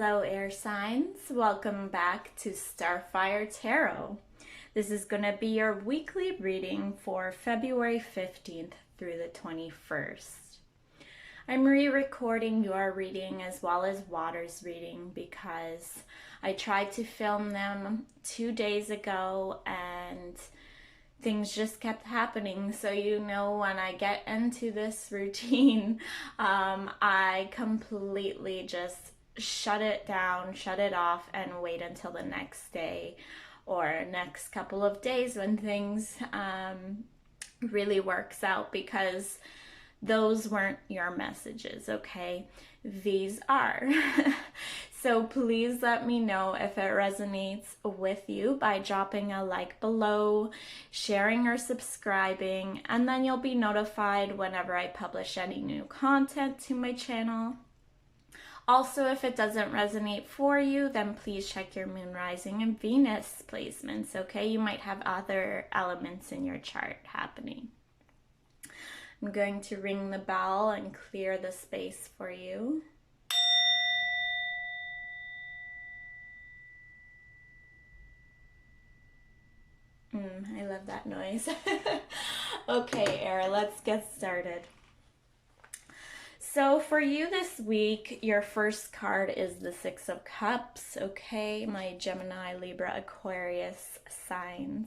Hello, air signs. Welcome back to Starfire Tarot. This is going to be your weekly reading for February 15th through the 21st. I'm re-recording your reading as well as Water's reading because I tried to film them 2 days ago and things just kept happening. So you know, when I get into this routine, I completely just shut it down, shut it off, and wait until the next day or next couple of days when things really works out, because those weren't your messages, okay? These are. So please let me know if it resonates with you by dropping a like below, sharing or subscribing, and then you'll be notified whenever I publish any new content to my channel. Also, if it doesn't resonate for you, then please check your moon, rising, and Venus placements, okay? You might have other elements in your chart happening. I'm going to ring the bell and clear the space for you. I love that noise. Okay, air, let's get started. So for you this week, your first card is the Six of Cups, okay? My Gemini, Libra, Aquarius signs.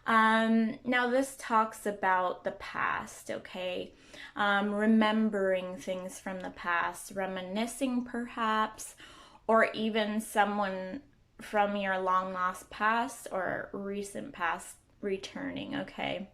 Now this talks about the past, okay? Remembering things from the past, reminiscing perhaps, or even someone from your long lost past or recent past returning, okay?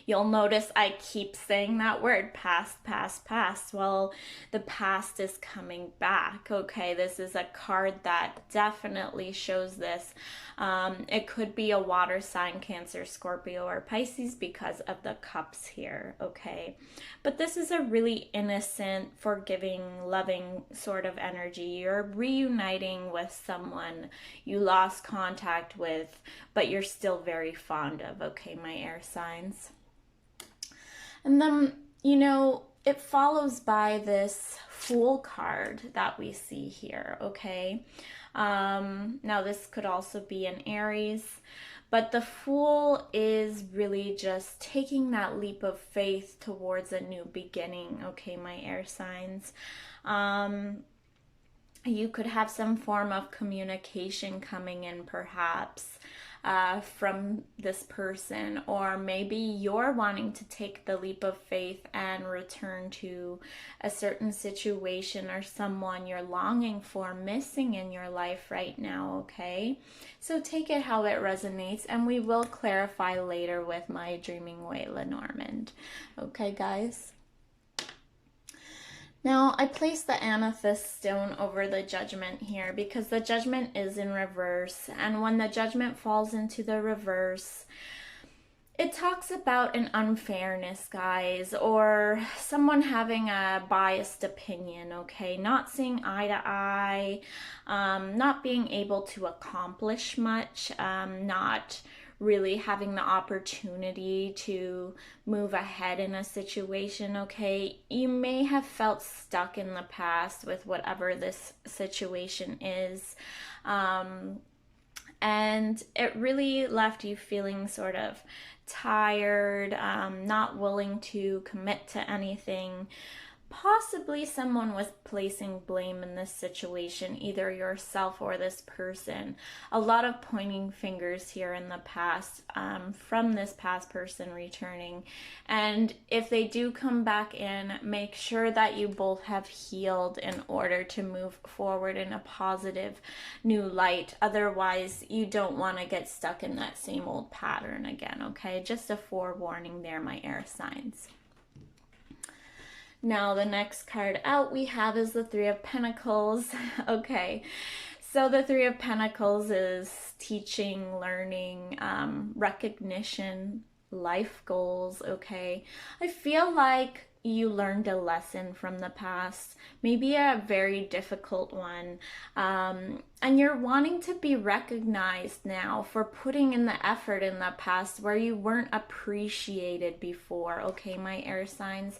You'll notice I keep saying that word, past, past, past. Well, the past is coming back, okay? This is a card that definitely shows this. It could be a water sign, Cancer, Scorpio, or Pisces because of the cups here, okay? But this is a really innocent, forgiving, loving sort of energy. You're reuniting with someone you lost contact with, but you're still very fond of, okay, my air signs? And then, you know, it follows by this Fool card that we see here, okay? Now, this could also be an Aries, but the Fool is really just taking that leap of faith towards a new beginning, okay, my air signs? You could have some form of communication coming in, perhaps, from this person, or maybe you're wanting to take the leap of faith and return to a certain situation or someone you're longing for, missing in your life right now, okay? So take it how it resonates, and we will clarify later with my Dreaming Way Lenormand. Okay, guys? Now, I placed the amethyst stone over the Judgment here because the Judgment is in reverse. And when the Judgment falls into the reverse, it talks about an unfairness, guys, or someone having a biased opinion, okay? Not seeing eye to eye, not being able to accomplish much, not really having the opportunity to move ahead in a situation, okay? You may have felt stuck in the past with whatever this situation is, and it really left you feeling sort of tired, not willing to commit to anything. Possibly someone was placing blame in this situation, either yourself or this person. A lot of pointing fingers here in the past, from this past person returning. And if they do come back in, make sure that you both have healed in order to move forward in a positive new light. Otherwise, you don't want to get stuck in that same old pattern again, okay? Just a forewarning there, my air signs. Now, the next card out we have is the Three of Pentacles. Okay, so the Three of Pentacles is teaching, learning, recognition, life goals, okay? I feel like you learned a lesson from the past, maybe a very difficult one. And you're wanting to be recognized now for putting in the effort in the past where you weren't appreciated before, okay, my air signs?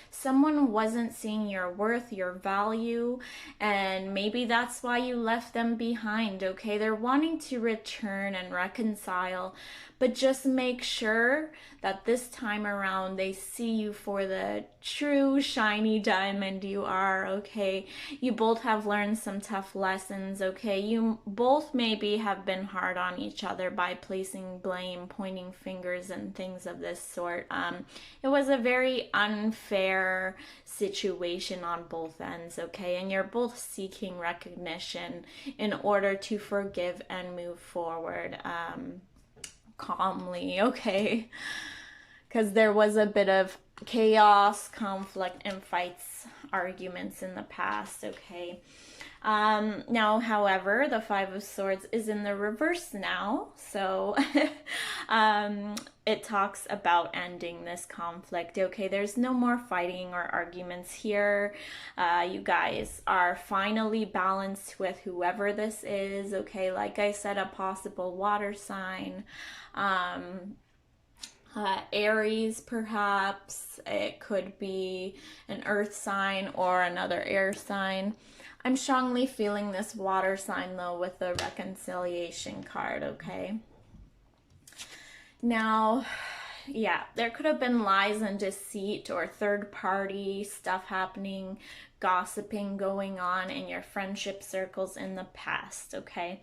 Someone wasn't seeing your worth, your value, and maybe that's why you left them behind, okay? They're wanting to return and reconcile, but just make sure that this time around they see you for the true shiny diamond you are, okay? You both have learned some tough lessons, okay? You both maybe have been hard on each other by placing blame, pointing fingers, and things of this sort. It was a very unfair situation on both ends, okay? And you're both seeking recognition in order to forgive and move forward calmly, okay? Because there was a bit of chaos, conflict, and fights, arguments in the past, okay? Now, however, the Five of Swords is in the reverse now, so it talks about ending this conflict, okay? There's no more fighting or arguments here. You guys are finally balanced with whoever this is, okay? Like I said, a possible water sign, Aries perhaps. It could be an earth sign or another air sign. I'm strongly feeling this water sign though with the reconciliation card, okay? Now, yeah, there could have been lies and deceit or third party stuff happening, gossiping going on in your friendship circles in the past, okay?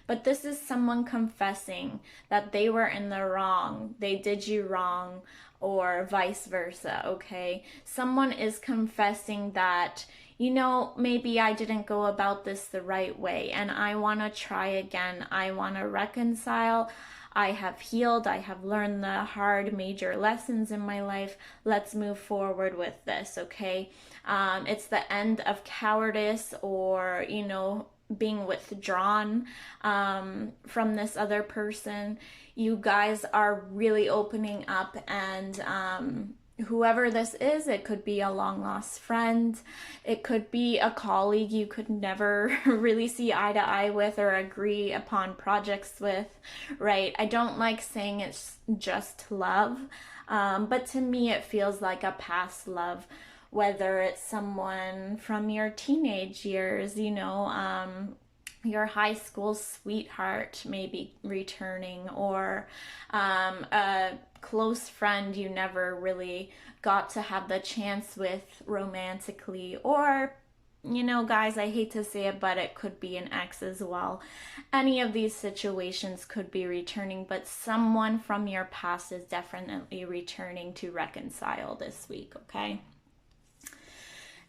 But this is someone confessing that they were in the wrong, they did you wrong, or vice versa, okay? Someone is confessing that, you know, maybe I didn't go about this the right way and I want to try again. I want to reconcile. I have healed. I have learned the hard major lessons in my life. Let's move forward with this, okay? It's the end of cowardice or, you know, being withdrawn from this other person. You guys are really opening up, and whoever this is, it could be a long lost friend, it could be a colleague you could never really see eye to eye with or agree upon projects with, right? I don't like saying it's just love, but to me it feels like a past love, whether it's someone from your teenage years, you know, your high school sweetheart maybe returning, or a close friend you never really got to have the chance with romantically, or, you know, guys, I hate to say it, but it could be an ex as well. Any of these situations could be returning, but someone from your past is definitely returning to reconcile this week, okay?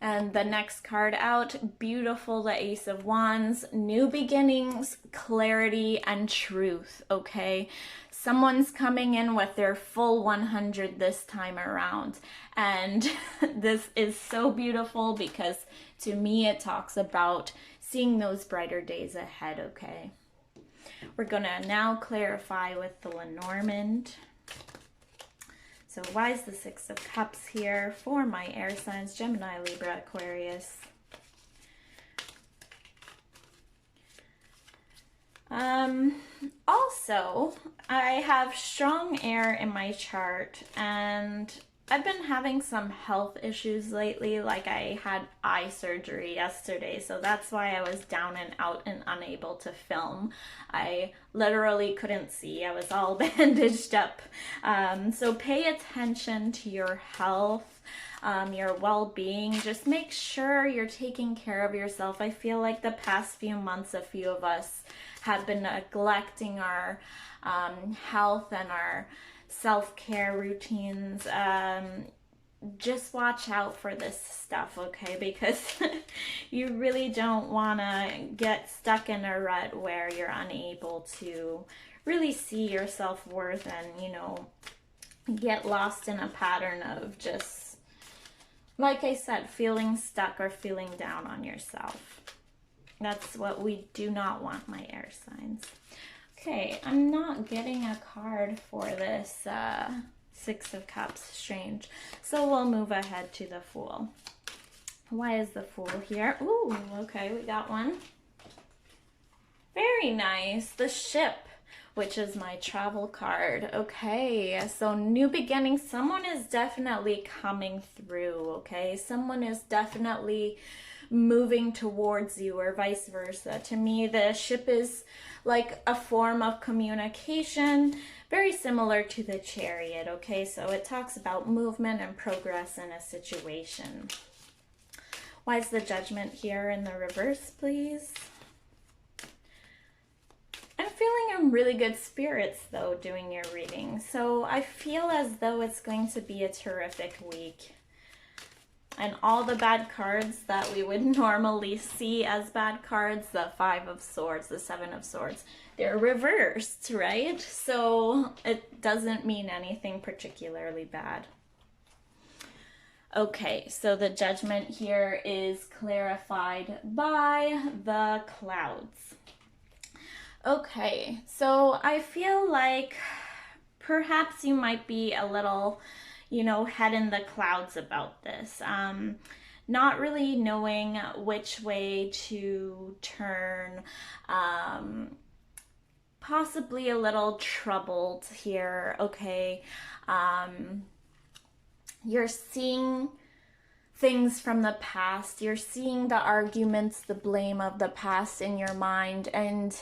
And the next card out, beautiful, the Ace of Wands, new beginnings, clarity, and truth, okay? Someone's coming in with their full 100 this time around. And this is so beautiful because to me it talks about seeing those brighter days ahead, okay? We're gonna now clarify with the Lenormand. So why is the Six of Cups here for my air signs, Gemini, Libra, Aquarius? Also, I have strong air in my chart, and I've been having some health issues lately. Like I had eye surgery yesterday, so that's why I was down and out and unable to film. I literally couldn't see. I was all bandaged up. So pay attention to your health, your well-being. Just make sure you're taking care of yourself. I feel like the past few months, a few of us have been neglecting our health and our self-care routines. Just watch out for this stuff, okay? Because you really don't want to get stuck in a rut where you're unable to really see your self-worth and, you know, get lost in a pattern of just, like I said, feeling stuck or feeling down on yourself. That's what we do not want, my air signs. Okay, I'm not getting a card for this Six of Cups, strange. So we'll move ahead to the Fool. Why is the Fool here? Ooh, okay, we got one. Very nice. The ship, which is my travel card. Okay, so new beginning. Someone is definitely coming through, okay? Someone is definitely moving towards you, or vice versa. To me, the ship is like a form of communication, very similar to the Chariot, okay? So it talks about movement and progress in a situation. Why is the Judgment here in the reverse, please? I'm feeling in really good spirits, though, doing your reading. So I feel as though it's going to be a terrific week. And all the bad cards that we would normally see as bad cards, the Five of Swords, the Seven of Swords, they're reversed, right? So it doesn't mean anything particularly bad. Okay, so the Judgment here is clarified by the clouds. Okay, so I feel like perhaps you might be a little, head in the clouds about this. Not really knowing which way to turn. Possibly a little troubled here, okay? You're seeing things from the past. You're seeing the arguments, the blame of the past in your mind, and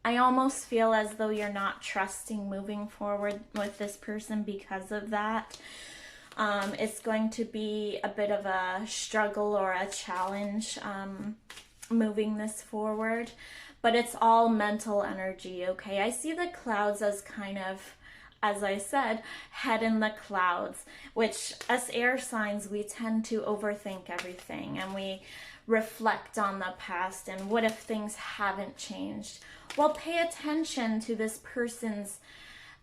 I almost feel as though you're not trusting moving forward with this person because of that. It's going to be a bit of a struggle or a challenge moving this forward, but it's all mental energy, okay? I see the clouds as kind of, as I said, head in the clouds, which as air signs, we tend to overthink everything and we reflect on the past and what if things haven't changed. Well, pay attention to this person's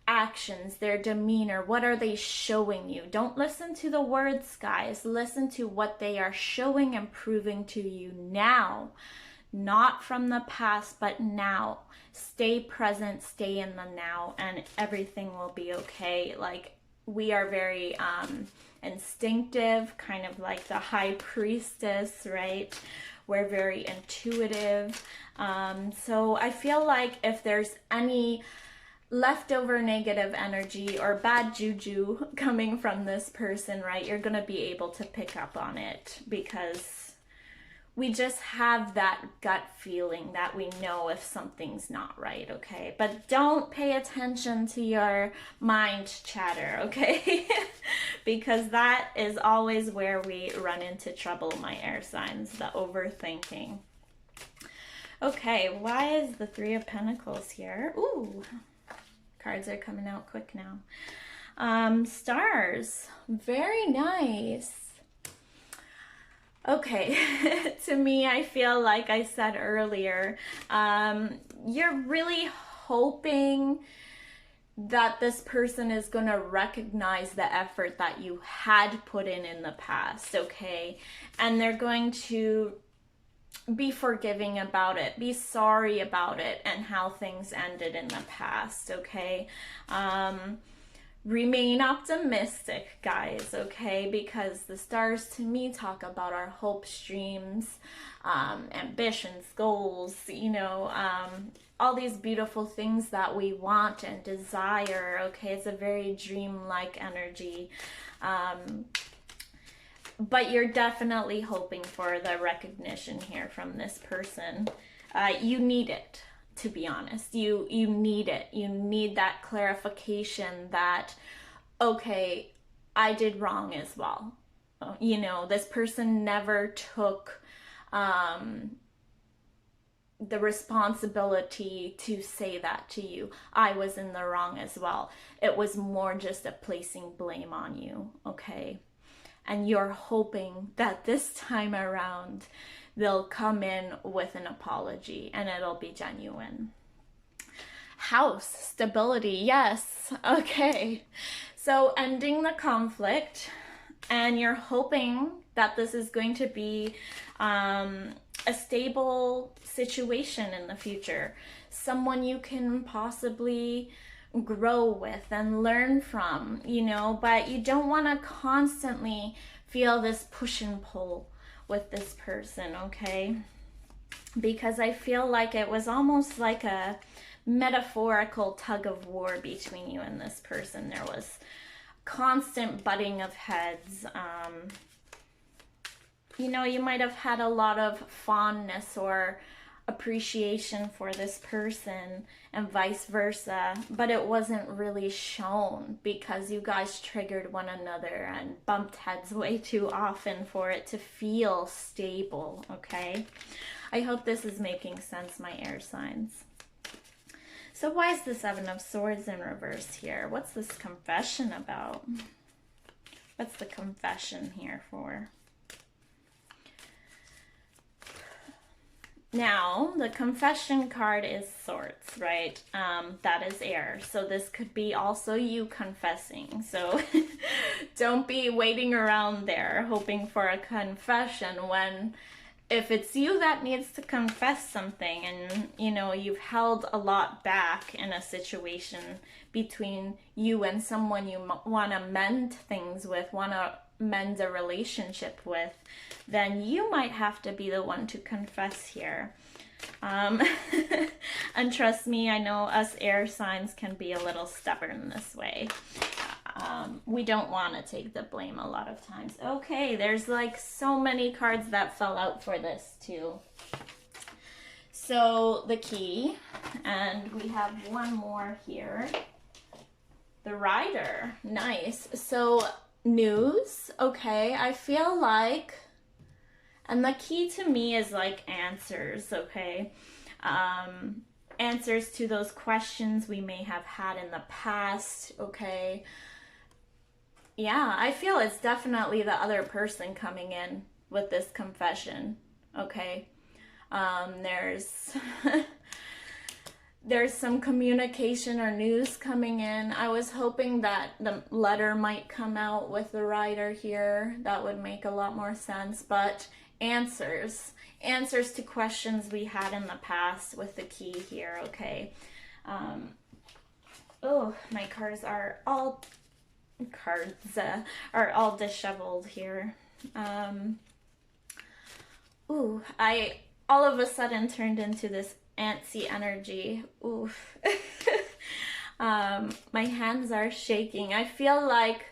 actions, their demeanor. What are they showing you? Don't listen to the words, guys. Listen to what they are showing and proving to you now. Not from the past, but now. Stay present, stay in the now, and everything will be okay. Like, we are very instinctive, kind of like the high priestess, right? We're very intuitive. So I feel like if there's any leftover negative energy or bad juju coming from this person, right, you're going to be able to pick up on it because we just have that gut feeling that we know if something's not right, okay? But don't pay attention to your mind chatter, okay? Because that is always where we run into trouble, my air signs, the overthinking. Okay, why is the Three of Pentacles here? Ooh, cards are coming out quick now. Stars, very nice. Okay, to me, I feel like I said earlier, you're really hoping that this person is going to recognize the effort that you had put in the past, okay? And they're going to be forgiving about it, be sorry about it, and how things ended in the past, okay? Remain optimistic, guys, okay? Because the stars to me talk about our hopes, dreams, ambitions, goals, all these beautiful things that we want and desire, okay? It's a very dreamlike energy. But you're definitely hoping for the recognition here from this person. You need it. To be honest, you need it. You need that clarification that, okay, I did wrong as well. This person never took the responsibility to say that to you. I was in the wrong as well. It was more just a placing blame on you, okay? And you're hoping that this time around they'll come in with an apology and it'll be genuine. House, stability, yes. Okay. So ending the conflict, and you're hoping that this is going to be a stable situation in the future. Someone you can possibly grow with and learn from, but you don't want to constantly feel this push and pull with this person, okay? because I feel like it was almost like a metaphorical tug of war between you and this person. There was constant butting of heads. You know, you might have had a lot of fondness or appreciation for this person and vice versa, but it wasn't really shown because you guys triggered one another and bumped heads way too often for it to feel stable, okay? I hope this is making sense, my air signs. So why is the Seven of Swords in reverse here? What's this confession about? What's the confession here for? Now, the confession card is Swords, right? That is air. So this could be also you confessing. So don't be waiting around there hoping for a confession when, if it's you that needs to confess something and, you know, you've held a lot back in a situation between you and someone you want to mend things with, want to mend a relationship with, then you might have to be the one to confess here. And trust me, I know us air signs can be a little stubborn this way. We don't want to take the blame a lot of times. Okay, there's like so many cards that fell out for this too. So the key, and we have one more here. The Rider, nice. So news, okay, I feel like, and the key to me is like answers, okay? Answers to those questions we may have had in the past, okay? Yeah, I feel it's definitely the other person coming in with this confession, okay? There's there's some communication or news coming in. I was hoping that the letter might come out with the Rider here. That would make a lot more sense, but answers to questions we had in the past with the key here, okay? Oh, my cards are all disheveled here. Ooh, I all of a sudden turned into this antsy energy. Oof. My hands are shaking. I feel like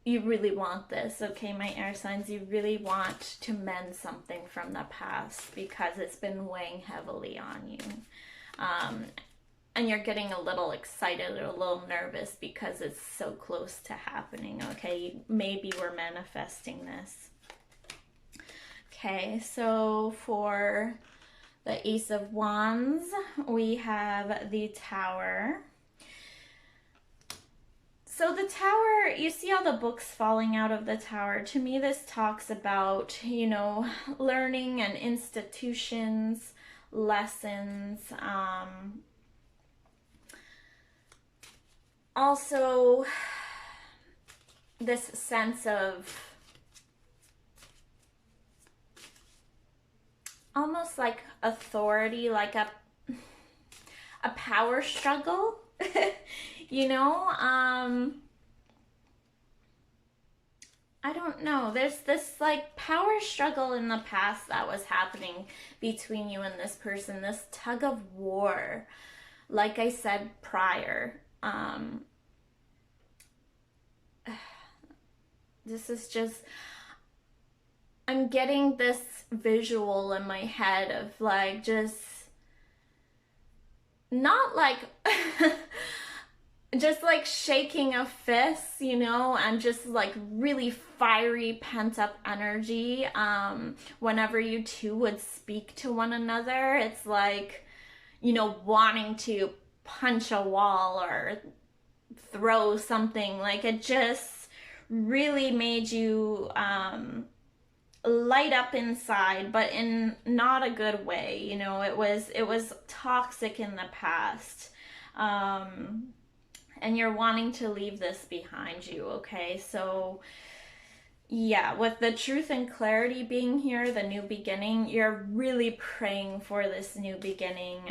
you really want this, okay, my air signs? You really want to mend something from the past because it's been weighing heavily on you. And you're getting a little excited or a little nervous because it's so close to happening, okay? Maybe we're manifesting this. Okay, so for the Ace of Wands, we have the Tower. So the Tower, you see all the books falling out of the Tower. To me, this talks about, you know, learning and institutions, lessons, also this sense of almost like authority, like a power struggle, you know? I don't know. There's this like power struggle in the past that was happening between you and this person, this tug of war, like I said prior. This is just, I'm getting this visual in my head of like just not like just like shaking a fist, you know, and just like really fiery pent up energy. Whenever you two would speak to one another, it's like, you know, wanting to punch a wall or throw something. Like it just really made you light up inside, but in not a good way. You know, it was toxic in the past, and you're wanting to leave this behind you, okay? So yeah, with the truth and clarity being here, the new beginning, you're really praying for this new beginning,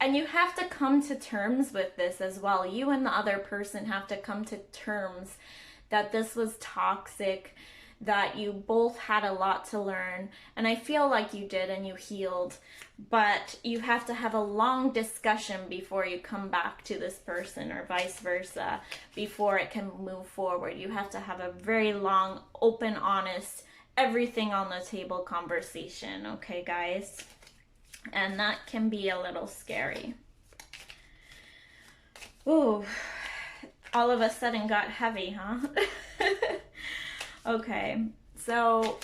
and you have to come to terms with this as well. You and the other person have to come to terms that this was toxic, that you both had a lot to learn, and I feel like you did and you healed, but you have to have a long discussion before you come back to this person, or vice versa, before it can move forward. You have to have a very long, open, honest, everything on the table conversation, okay, guys? And that can be a little scary. Ooh, all of a sudden got heavy, huh? Okay, so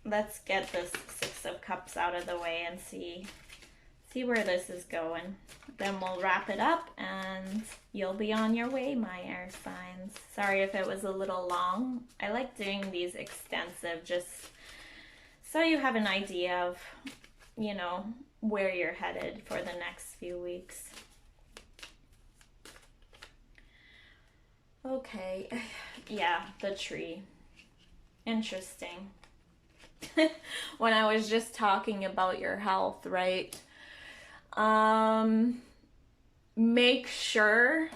let's get this Six of Cups out of the way and see where this is going. Then we'll wrap it up and you'll be on your way, my air signs. Sorry if it was a little long. I like doing these extensive just so you have an idea of, you know, where you're headed for the next few weeks. Okay, yeah, the tree. Interesting. When I was just talking about your health, right? Make sure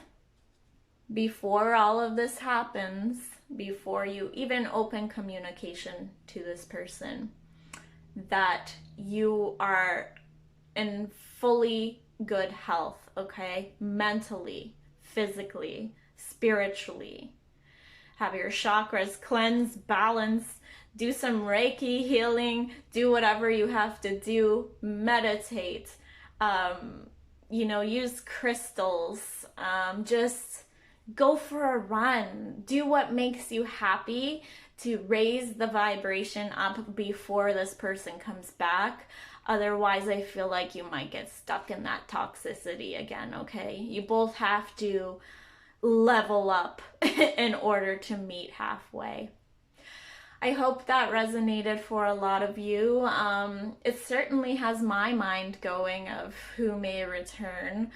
before all of this happens, before you even open communication to this person, that you are in fully good health, okay? Mentally, physically, spiritually. Have your chakras cleansed, balanced, do some Reiki healing, do whatever you have to do, meditate, you know, use crystals, just go for a run, do what makes you happy to raise the vibration up before this person comes back. Otherwise, I feel like you might get stuck in that toxicity again, okay? You both have to level up in order to meet halfway. I hope that resonated for a lot of you. It certainly has my mind going of who may return.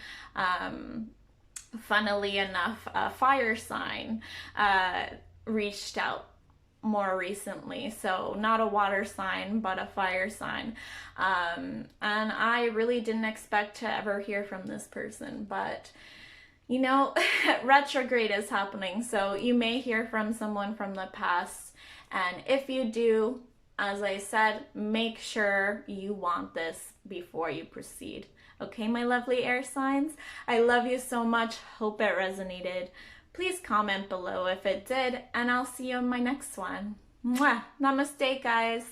Funnily enough, a fire sign reached out more recently, so not a water sign but a fire sign, and I really didn't expect to ever hear from this person, but you know, retrograde is happening, so you may hear from someone from the past. And if you do, as I said, make sure you want this before you proceed. Okay, my lovely air signs? I love you so much. Hope it resonated. Please comment below if it did, and I'll see you in my next one. Mwah! Namaste, guys.